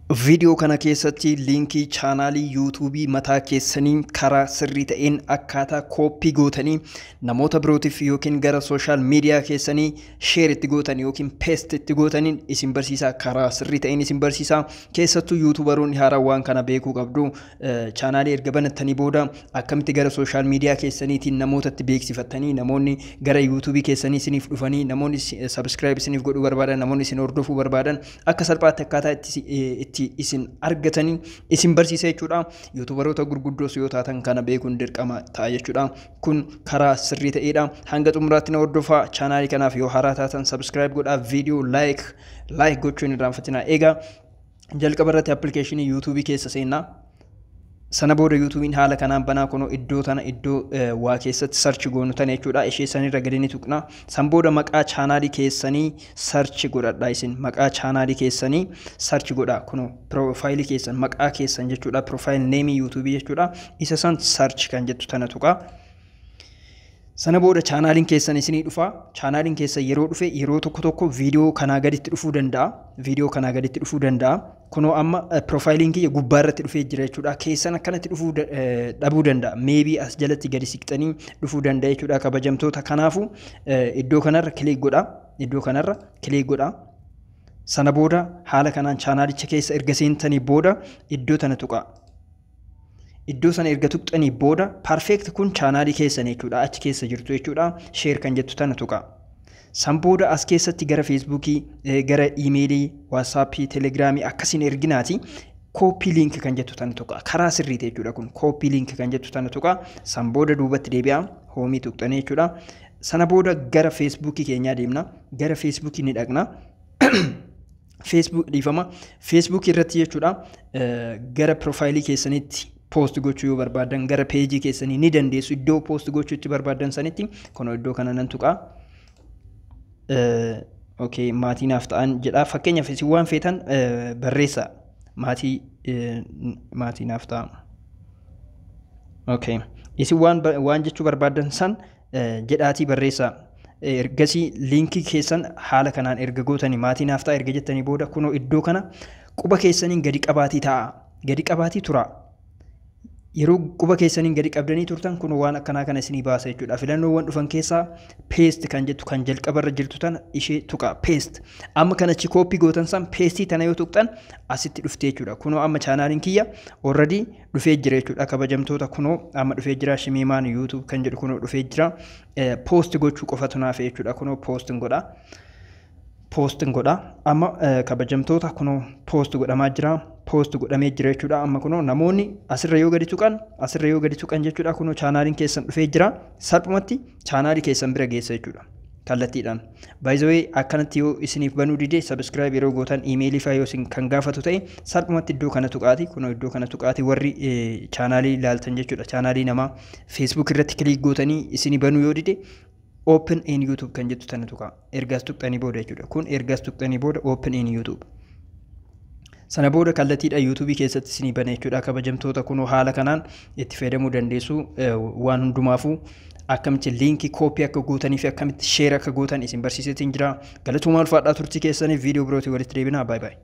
Video kana keessatti liinkii chaanaalii yuutuubii mataa keessanii karaa sirrii ta'een akkaataa kooppii gootanii namoota birootiif yookiin gara sooshaal miidiyaa keessanii sheer itti gootan yookiin peest itti gootaniin isin barsiisaa karaa sirrii ta'een isin barsiisaa. Keessattuu yuutuubaroonni haaraa waan kana beekuu qabdu. Chaanaalii erga banattanii booda akkamitti gara sooshaal miidiyaa keessaniitiin namootatti beeksifattanii namoonni gara yuutuubii keessanii isiniif dhufanii namoonni sabskiraayib isiniif godhuu barbaadan namoonni isin hordofuu barbaadan akka salphaatti akkaataa itti isin argatanii isin barsiisa jechuudha. Yuutuubaroota gurguddoos yoo taatan kana beekuun dirqama ta'a jechuudha. Kun karaa sirrii ta'edha. Hanga xumuraatti na hordofaa. Chaanaalii kanaaf yoo haaraa taatan subscribe godhaa, viidiyoo like gochuun hin irraanfatinaa. Egaa jalqaba irratti appilikeeshinii yuutuubii keessa seenaa. Sana booda yuutuubiin haala kanaan banaa kunoo iddoo tana iddoo waa keessatti sarchi goonu tana jechuudha. Ishee sanirra gadi ni tuqna. San booda maqaa chaanaalii keessanii sarchi godhadha. Isin maqaa chaanaalii keessanii sarchi godha. Kunoo piroofaayilii keessan maqaa keessan jechuudha. Piroofaayil neemii yuutuubii jechuudha. Isa san sarchi kan jettu tana tuqa. Sana booda chaanaaliin keessan isinii dhufa. Chaanaaliin keessan yeroo dhufe yeroo tokko viidiyoo kanaa gaditti dhufuu danda'a. Viidiyoo kanaa gaditti dhufuu danda'a. Kunoo amma piroofaayiliin kiyya gubbaa irratti dhufee jira jechuudha. Keessan akkanatti dhufuu dhabuu danda'a. Meebii as jalatti gadi siqxanii dhufuu danda'a jechuudha kabajamtoota. Kanaafuu iddoo kanarra kilik godha. Iddoo kanarra kilik godha. Sana booda haala kanaan chaanaalicha keessa erga seentanii booda iddoo tana tuqa. Iddoo sana erga tuqxanii booda perfect kun chaanaalii keessan jechuudha. Achi keessa jirtu jechuudha. Sheer kan jettu tana tuqa. San booda as keessatti gara feesbuukii, gara iimeelii, waatsaappii, telegiraamii akkasiin erginaati. Kooppii liink kan jettu tana tuqa. Karaa sirriiti jechuudha kun. Kooppii liink kan jettu tana tuqa. San booda duubatti deebi'a. Hoomii tuqxanii jechuudha. Sana booda gara feesbuukii keenyaa deemna. Gara feesbuukii ni dhaqna. Feesbuukii irratti jechuudha. Gara piroofaayilii keessanitti post gochuu yoo barbaadan gara peejii keessanii ni dandeessu. Iddoo post gochuutti barbaadan sanitti kunoo iddoo kana nan tuqa. Okay, maatii naaf ta'an jedha. Fakkeenyaaf isin waan feetan barreessa. Maatii naaf ta'a. Okay. Isin waan jechuu barbaadan san jedhaatii barreessa. Ergasii liinkii keessan haala kanaan erga gootanii maatii naaf ta'a erga jettanii booda kunoo iddoo kana quba keessaniin gadi qabaatii ta'a. Gadi qabaatii tura. Yeroo quba keessaniin gadi qabdanii turtan kun waan akkanaa kana isinii baasa jechuudha. Filannoowwan dhufan keessaa paste kan jettu kan jalqabarra jirtu tana ishee tuqa. Paste. Amma kanachi kooppii gootan san paste tana yoo tuqxan asitti dhuftee jechuudha. Kunoo amma chaanaaliin kiyya already dhufee jira jechuudha. Kabajamtoota kunoo amma dhufee jira. Shimiimaan YouTube kan jedhu kunoo dhufee jira. Post gochuu qofatu naaf jechuudha. Kunoo postin godha. Postin godha. Amma kabajamtoota kunoo post godhamaa jira. Post godhamee jira jechuudha. Amma kunoo namoonni asirra yoo gadi tuqan jechuudha. Kunoo chaanaaliin keessan dhufee jira. Salphumatti chaanaalii keessan bira geessa jechuudha. Kallattiidhaan. By the way akkanatti yoo isiniif banuu dide subscribe yeroo gootan emailii faa yoo isin kan gaafatu ta'e salphumatti iddoo kana tuqaati. Kunoo iddoo kana tuqaati warri chaanaalii ilaaltan jechuudha. Chaanaalii namaa Facebook irratti kilik gootanii isinii banuu yoo dide open in YouTube kan jettu tana tuqa. Ergaas tuqxanii booda jechuudha. Kun ergaas tuqxanii booda open in YouTube. Sana booda kallattiidha yuutuubii keessatti isinii bana jechuudha. Kabajamtoota kunoo haala kanaan itti fayyadamuu dandeessu. Waan hundumaafuu akkamitti liinkii kooppii akka gootanii fi akkamitti sheer akka gootan isin barsiiseetiin jira. Galatoomaa ulfaadhaa turtii keessaniif viidiyoo birootii walitti deebinaa. Bye bye.